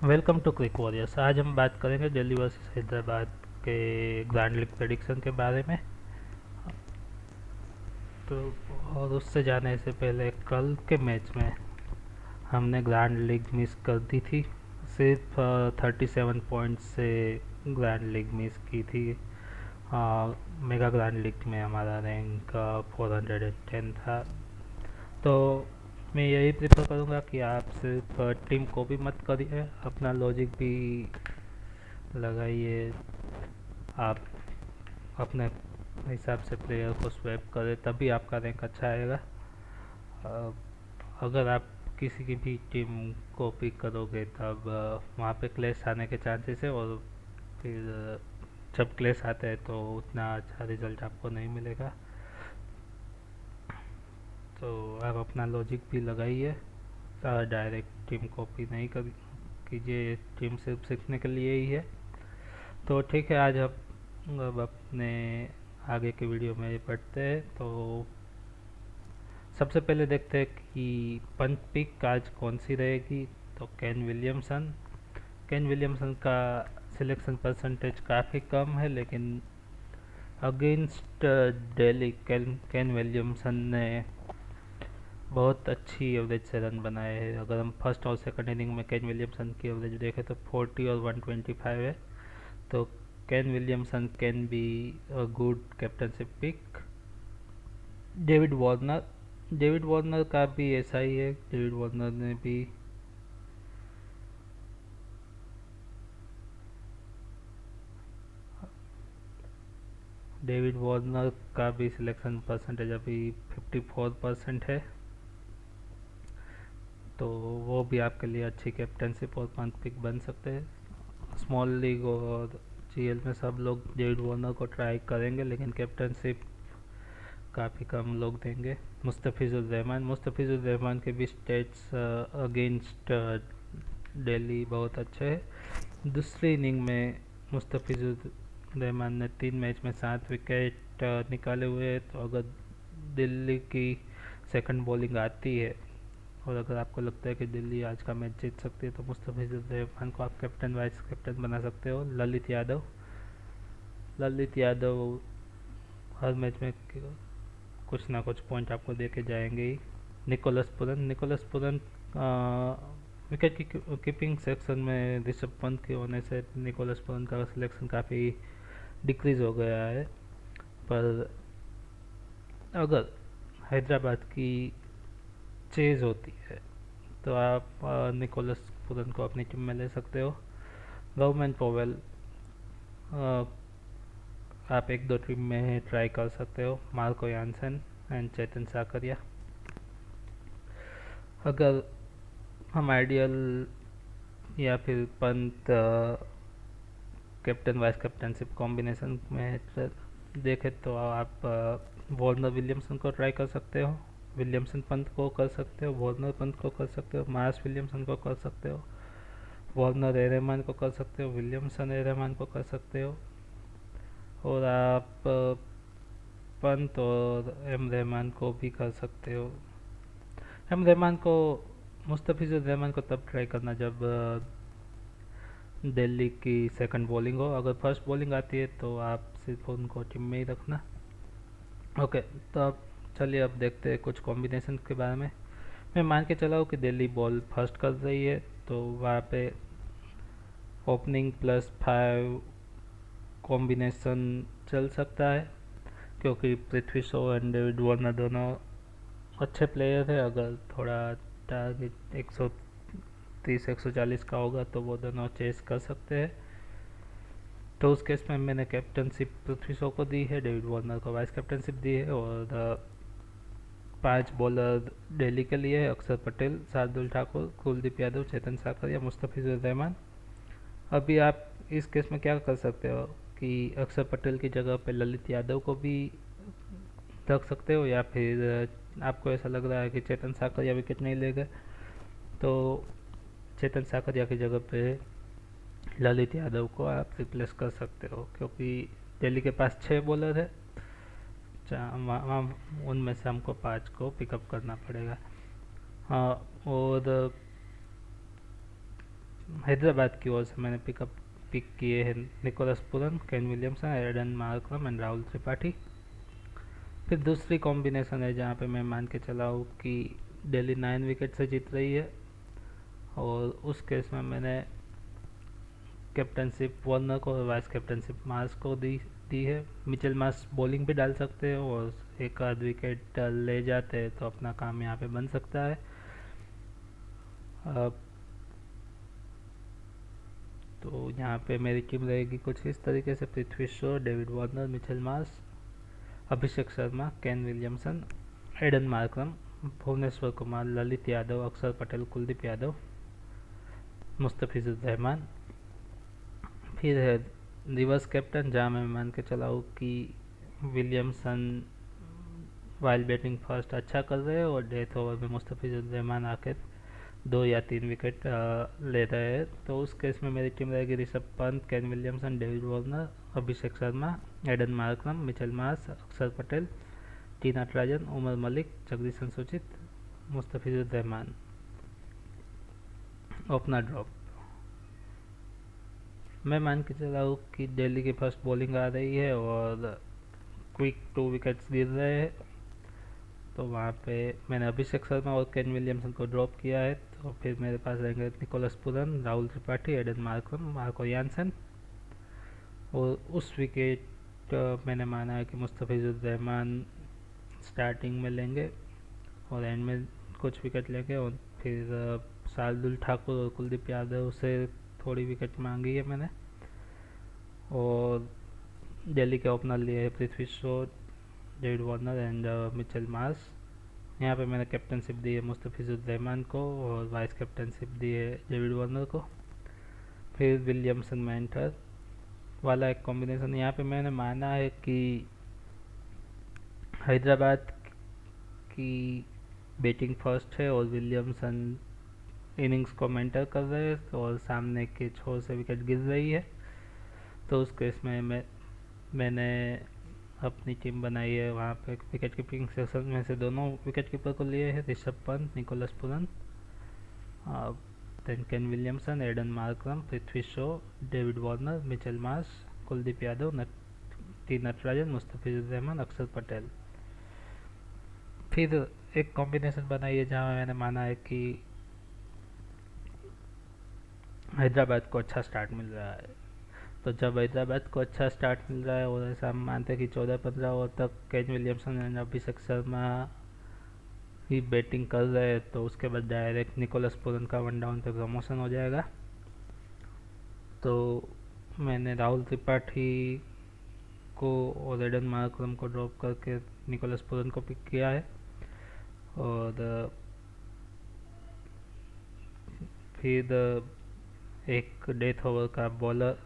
Welcome to Crick warriors. आज हम बात करेंगे दिल्ली वर्सेस हैदराबाद के ग्रैंड लीग प्रेडिक्शन के बारे में। तो और उससे जाने से पहले कल के मैच में हमने ग्रैंड लीग मिस कर दी थी। सिर्फ 37 पॉइंट से ग्रैंड लीग मिस की थी। मेगा ग्रैंड लीग में हमारा रैंक 410 था। तो मैं यही प्रेफर करूँगा कि आप सिर्फ टीम को भी मत करिए, अपना लॉजिक भी लगाइए। आप अपने हिसाब से प्लेयर को स्वैप करें तभी आपका रैंक अच्छा आएगा। अ, अगर आप किसी की भी टीम को पिक करोगे तब वहाँ पे क्लैश आने के चांसेस है, और फिर जब क्लैश आते हैं तो उतना अच्छा रिजल्ट आपको नहीं मिलेगा। तो आप अपना लॉजिक भी लगाइए, डायरेक्ट टीम कॉपी नहीं कर कीजिए। टीम सिर्फ सीखने के लिए ही है। तो ठीक है, आज हम अब अपने आगे के वीडियो में बढ़ते हैं। तो सबसे पहले देखते हैं कि पंच पिक आज कौन सी रहेगी। तो केन विलियमसन का सिलेक्शन परसेंटेज काफ़ी कम है, लेकिन अगेंस्ट दिल्ली केन विलियमसन ने बहुत अच्छी एवरेज से रन बनाए हैं। अगर हम फर्स्ट और सेकंड इनिंग में केन विलियमसन की एवरेज देखें तो 40 और 125 है। तो Kane Williamson can be a good captaincy pick. David Warner David Warner का भी ऐसा ही है। डेविड वार्नर का भी सिलेक्शन परसेंटेज अभी 54% है। तो वो भी आपके लिए अच्छी कैप्टनशिप और पंच पिक बन सकते हैं। स्मॉल लीग और जीएल में सब लोग डेविड वार्नर को ट्राई करेंगे, लेकिन कैप्टनशिप काफ़ी कम लोग देंगे। मुस्तफ़िज़ुर रहमान के भी स्टेट्स अगेंस्ट दिल्ली बहुत अच्छे हैं। दूसरी इनिंग में मुस्तफ़िज़ुर रहमान ने 3 मैच में 7 विकेट निकाले हुए हैं। तो अगर दिल्ली की सेकंड बॉलिंग आती है और अगर आपको लगता है कि दिल्ली आज का मैच जीत सकती है, तो मुस्तफ़िज़ुर रहमान को आप कैप्टन वाइस कैप्टन बना सकते हो। ललित यादव हर मैच में कुछ ना कुछ पॉइंट आपको दे के जाएंगे ही। निकोलस पुरन विकेट की कीपिंग सेक्शन में ऋषभ पंत के होने से निकोलस पुरन का सिलेक्शन काफ़ी डिक्रीज हो गया है। पर अगर हैदराबाद की चेज होती है तो आप निकोलस पुरन को अपनी टीम में ले सकते हो। रोमन पोवेल आप एक दो टीम में ट्राई कर सकते हो। Marco Jansen and Chetan Sakariya. अगर हम आइडियल या फिर Pant captain vice captaincy combination में देखें तो आप वार्नर विलियमसन को ट्राई कर सकते हो। विलियमसन पंत को कर सकते हो, वार्नर पंत को कर सकते हो, मार्स विलियमसन को कर सकते हो, वार्नर ए रहमान को कर सकते हो, विलियमसन ए रहमान को कर सकते हो। और आप पंत और एम रहमान को भी कर सकते हो। एम रहमान को मुस्तफ़िज़ुर रहमान को तब ट्राई करना जब दिल्ली की सेकंड बॉलिंग हो। अगर फर्स्ट बॉलिंग आती है तो आप सिर्फ उनको टीम में ही रखना। ओके, तो अब चलिए अब देखते हैं कुछ कॉम्बिनेशन के बारे में। मैं मान के चला हूँ कि दिल्ली बॉल फर्स्ट कर रही है, तो वहाँ पे ओपनिंग +5 कॉम्बिनेशन चल सकता है, क्योंकि Prithvi Shaw and David Warner दोनों अच्छे प्लेयर है। अगर थोड़ा टारगेट 130-140 का होगा तो वो दोनों चेस कर सकते हैं। तो उस केस में मैंने कैप्टनशिप पृथ्वी शॉ को दी है, डेविड वार्नर को वाइस कैप्टनशिप दी है, और 5 बॉलर दिल्ली के लिए अक्षर पटेल, शार्दुल ठाकुर, कुलदीप यादव, चेतन साकर या मुस्तफ़िज़ुर रहमान। अभी आप इस केस में क्या कर सकते हो कि अक्षर पटेल की जगह पे ललित यादव को भी रख सकते हो, या फिर आपको ऐसा लग रहा है कि चेतन साकरिया विकेट नहीं लेगा तो चेतन साकरिया की जगह पे ललित यादव को आप रिप्लेस कर सकते हो, क्योंकि दिल्ली के पास 6 बॉलर है। उनमें से हमको 5 को पिकअप करना पड़ेगा। हाँ, और हैदराबाद की ओर से मैंने पिक किए हैं Nicholas Pooran, Kane Williamson, Aiden Markram and Rahul Tripathi. फिर दूसरी कॉम्बिनेशन है जहाँ पे मैं मान के चला हूँ कि दिल्ली 9 विकेट से जीत रही है, और उस केस में मैंने कैप्टनशिप वार्नर को और वाइस कैप्टनशिप मार्स को दी है। मिचेल मार्स बॉलिंग भी डाल सकते हैं और एक आध विकेट ले जाते हैं तो अपना काम यहाँ पे बन सकता है। तो यहाँ पे मेरी टीम रहेगी कुछ इस तरीके से: Prithvi Shaw, David Warner, Mitchell Marsh, Abhishek Sharma, Kane Williamson, Aiden Markram, Bhuvneshwar Kumar, Lalit Yadav, Axar Patel, Kuldeep Yadav, Mustafizur Rahman. फिर है रिवर्स कैप्टन, जहाँ मैं मान के चला हूँ कि विलियमसन वाइल बैटिंग फर्स्ट अच्छा कर रहे हैं और डेथ ओवर में मुस्तफिजुर रहमान आकर 2 या 3 विकेट ले रहे हैं। तो उस केस में मेरी टीम रहेगी Rishabh Pant, Kane Williamson, David Warner, Abhishek Sharma, Aiden Markram, Mitchell Marsh, Axar Patel, T Natarajan, Umar Malik, Jagadeesha Suchith, Mustafizur Rahman. Opener drop मैं मान के चला हूँ कि दिल्ली की फर्स्ट बॉलिंग आ रही है और क्विक 2 विकेट्स गिर रहे हैं, तो वहाँ पे मैंने अभिषेक शर्मा और केन विलियमसन को ड्रॉप किया है। तो फिर मेरे पास रहेंगे Nicholas Pooran, Rahul Tripathi, Aiden Markram, Marco Jansen, और उस विकेट मैंने माना है कि मुस्तफिजुर रहमान स्टार्टिंग में लेंगे और एंड में कुछ विकेट लेंगे, और फिर शार्दुल ठाकुर और कुलदीप यादव से थोड़ी विकेट मांगी है मैंने। और दिल्ली के ओपनर लिए है Prithvi Shaw, David Warner and Mitchell Marsh. यहाँ पे मैंने कैप्टनशिप दी है मुस्तफिजुर रहमान को और वाइस कैप्टनशिप दी है डेविड वार्नर को। फिर विलियमसन मैंटर वाला एक कॉम्बिनेशन यहाँ पे मैंने माना है कि हैदराबाद की बैटिंग फर्स्ट है और विलियमसन इनिंग्स को मेंटर कर रहे हैं और सामने के छोर से विकेट गिर रही है। तो उस केस में मैंने अपनी टीम बनाई है, वहाँ पे विकेट कीपिंग सेक्शन में से दोनों विकेट कीपर को लिए हैं, Rishabh Pant, Nicholas Pooran, Kane Williamson, Aiden Markram, Prithvi Shaw, David Warner, Mitchell Marsh, Kuldeep Yadav, T Natarajan, Mustafizur Rahman, Axar Patel. फिर एक कॉम्बिनेशन बनाई है जहाँ मैंने माना है कि हैदराबाद को अच्छा स्टार्ट मिल रहा है। तो जब हैदराबाद को अच्छा स्टार्ट मिल रहा है और ऐसा हम मानते हैं कि 14-15 ओवर तक Kane Williamson and Abhishek Sharma he batting कर रहे हैं, तो उसके बाद डायरेक्ट निकोलस पुरन का 1 डाउन पे प्रमोशन हो जाएगा। तो मैंने राहुल त्रिपाठी को और एडन मार्करम को ड्रॉप करके निकोलस पुरन को पिक किया है। और फिर एक डेथ ओवर का बॉलर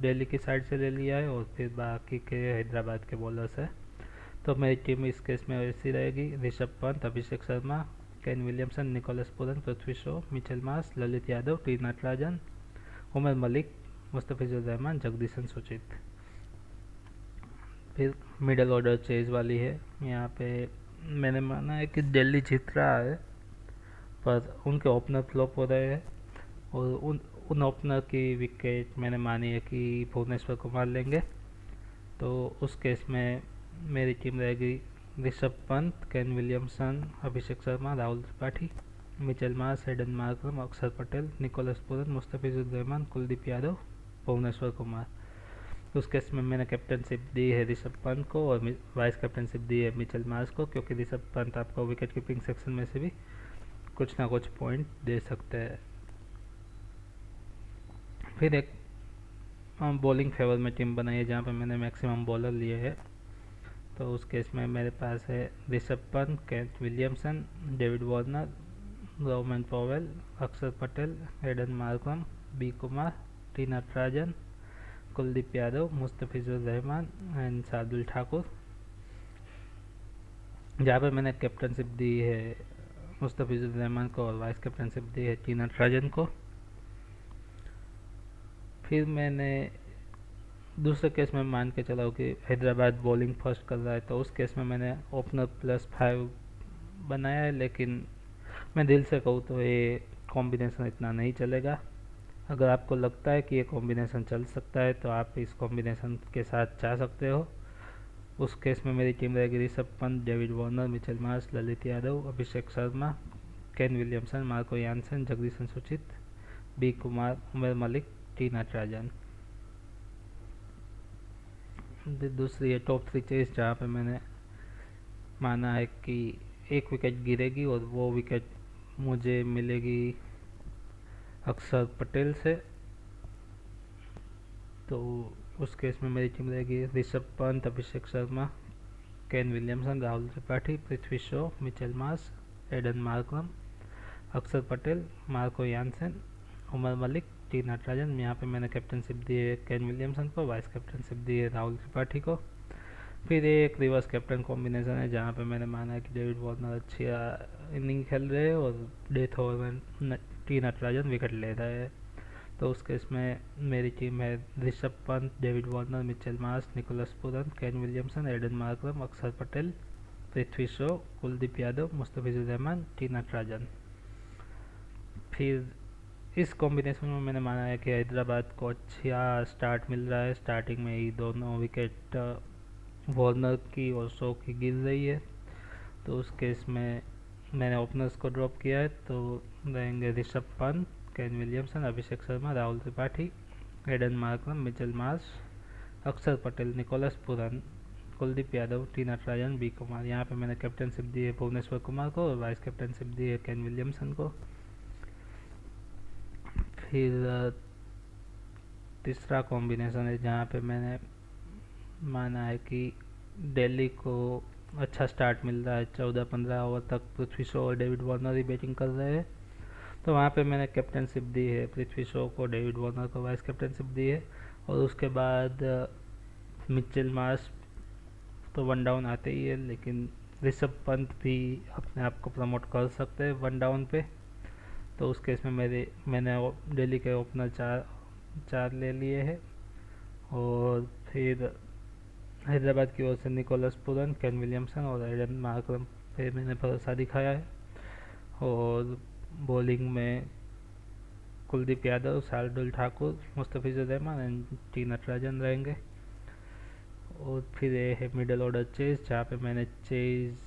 दिल्ली की साइड से ले लिया है और फिर बाकी के हैदराबाद के बॉलर्स है। तो मेरी टीम इस केस में ऐसी रहेगी: Rishabh Pant, Abhishek Sharma, Kane Williamson, Nicholas Pooran, Prithvi Shaw, Mitchell Marsh, Lalit Yadav, T Natarajan, Umar Malik, Mustafizur Rahman, Jagadeesha Suchith. फिर मिडल ऑर्डर चेज वाली है। यहाँ पे मैंने माना है कि दिल्ली जीत रहा है पर उनके ओपनर फ्लॉप हो रहे हैं और उन ओपनर की विकेट मैंने मानी है कि भुवनेश्वर कुमार लेंगे। तो उस केस में मेरी टीम रहेगी Rishabh Pant, Kane Williamson, Abhishek Sharma, Rahul Tripathi, Mitchell Marsh, Aiden Markram, Axar Patel, Nicholas Pooran, Mustafizur Rahman, Kuldeep Yadav, Bhuvneshwar Kumar. उस केस में मैंने कैप्टनशिप दी है ऋषभ पंत को और वाइस कैप्टनशिप दी है मिचेल मार्स को, क्योंकि ऋषभ पंत आपको विकेट कीपिंग सेक्शन में से भी कुछ ना कुछ पॉइंट दे सकते हैं। फिर एक बॉलिंग फेवर में टीम बनाई है जहाँ पे मैंने मैक्सिमम बॉलर लिए हैं। तो उस केस में मेरे पास है Rishabh Pant, Kane Williamson, David Warner, Rovman Powell, Axar Patel, Aiden Markram, B Kumar, T Natarajan, Kuldeep Yadav, Mustafizur Rahman and Shardul Thakur. जहाँ पे मैंने कैप्टनशिप दी है मुस्तफिजुर रहमान को और वाइस कैप्टनशिप दी है टी नटराजन को। फिर मैंने दूसरे केस में मान के चला कि हैदराबाद बॉलिंग फर्स्ट कर रहा है, तो उस केस में मैंने ओपनर +5 बनाया है, लेकिन मैं दिल से कहूँ तो ये कॉम्बिनेशन इतना नहीं चलेगा। अगर आपको लगता है कि ये कॉम्बिनेशन चल सकता है तो आप इस कॉम्बिनेशन के साथ जा सकते हो। उस केस में मेरी टीम रहेगी Rishabh Pant, David Warner, Mitchell Marsh, Lalit Yadav, Abhishek Sharma, Kane Williamson, Marco Jansen, Jagadeesha Suchith, B Kumar, Umar Malik, T Natarajan. दूसरी है टॉप 3 चेस, जहाँ पे मैंने माना है कि एक विकेट गिरेगी और वो विकेट मुझे मिलेगी अक्षर पटेल से। तो उस केस में मेरी टीम रहेगी Rishabh Pant, Abhishek Sharma, Kane Williamson, Rahul Tripathi, Prithvi Shaw, Mitchell Marsh, Aiden Markram, Axar Patel, Marco Jansen, Umar Malik, T Natarajan. यहाँ पे मैंने कैप्टनशिप दी है केन विलियमसन को, वाइस कैप्टनशिप दी है राहुल त्रिपाठी को। फिर एक रिवर्स कैप्टन कॉम्बिनेशन है जहाँ पे मैंने माना है कि डेविड वार्नर अच्छी इनिंग खेल रहे हैं और डेथ ओवर में टी नटराजन विकेट ले रहे हैं। तो उस केस में मेरी टीम है Rishabh Pant, David Warner, Mitchell Marsh, Nicholas Pooran, Kane Williamson, Aiden Markram, Axar Patel, Prithvi Shaw, Kuldeep Yadav, Mustafizur Rahman, T Natarajan. फिर इस कॉम्बिनेशन में मैंने माना है कि हैदराबाद को अच्छा स्टार्ट मिल रहा है। स्टार्टिंग में ही दोनों विकेट वार्नर की और शॉ की गिर रही है। तो उस केस में मैंने ओपनर्स को ड्रॉप किया है। तो रहेंगे Rishabh Pant, Kane Williamson, Abhishek Sharma, Rahul Tripathi, Aiden Markram, Mitchell Marsh, Axar Patel, Nicholas Pooran, Kuldeep Yadav, T Natarajan, B Kumar. यहाँ पे मैंने कैप्टनशिप दी है भुवनेश्वर कुमार को और वाइस कैप्टनशिप दी है केन विलियमसन को। फिर तीसरा कॉम्बिनेशन है जहाँ पे मैंने माना है कि दिल्ली को अच्छा स्टार्ट मिल रहा है। 14-15 ओवर तक पृथ्वी शॉ और डेविड वार्नर ही बैटिंग कर रहे हैं। तो वहाँ पे मैंने कैप्टनशिप दी है पृथ्वी शॉ को, डेविड वार्नर को वाइस कैप्टनशिप दी है। और उसके बाद मिचेल मार्श तो वन डाउन आते ही है, लेकिन ऋषभ पंत भी अपने आप को प्रमोट कर सकते हैं वन डाउन पे। तो उस केस में मैंने दिल्ली के ओपनर चार ले लिए हैं। और फिर हैदराबाद की ओर से निकोलस पुरन, केन विलियमसन और एडन मार्करम पे मैंने भरोसा दिखाया है। और बॉलिंग में कुलदीप यादव, शार्दुल ठाकुर, मुस्तफिजुर रहमान एंड टी नटराजन रहेंगे। और फिर ये है मिडल ऑर्डर चेज, जहाँ पे मैंने चेज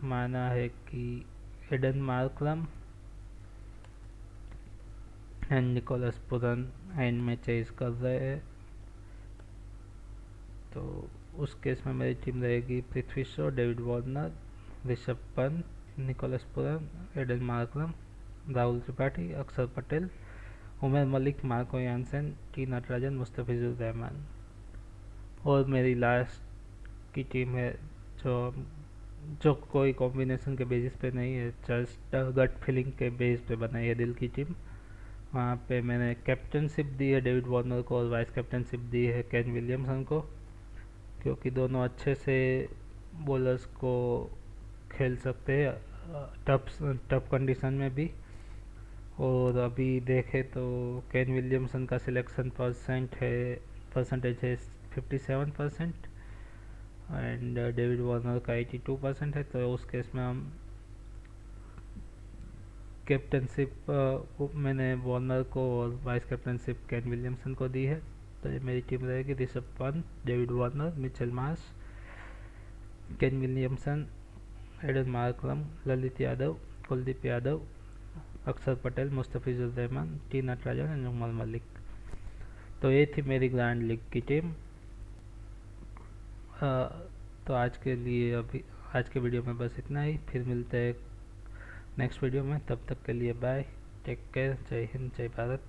माना है कि Aiden Markram and Nicholas Pooran end में चेज कर रहे हैं। तो उस केस में मेरी टीम रहेगी Prithvi Shaw, David Warner, Rishabh Pant, Nicholas Pooran, Aiden Markram, Rahul Tripathi, Axar Patel, Umar Malik, Marco Jansen, T Natarajan, Mustafizur Rahman. और मेरी लास्ट की टीम है जो कोई कॉम्बिनेशन के बेसिस पे नहीं है, जस्ट गट फीलिंग के बेस पे बनाई है दिल की टीम। वहाँ पे मैंने कैप्टनशिप दी है डेविड वार्नर को और वाइस कैप्टनशिप दी है केन विलियमसन को, क्योंकि दोनों अच्छे से बॉलर्स को खेल सकते हैं टफ कंडीशन में भी। और अभी देखें तो केन विलियमसन का सिलेक्शन परसेंटेज है 57% एंड डेविड वार्नर का 82% है। तो उस केस में हम कैप्टनशिप मैंने वार्नर को और वाइस कैप्टनशिप केन विलियमसन को दी है। तो ये मेरी टीम रहेगी Rishabh Pant, David Warner, Mitchell Marsh, Kane Williamson, Aiden Markram, Lalit Yadav, Kuldeep Yadav, Axar Patel, Mustafizur Rahman, T Natarajan and Umar Malik. तो ये थी मेरी ग्रैंड लीग की टीम। तो आज के वीडियो में बस इतना ही। फिर मिलते हैं नेक्स्ट वीडियो में, तब तक के लिए बाय, टेक केयर, जय हिंद, जय भारत।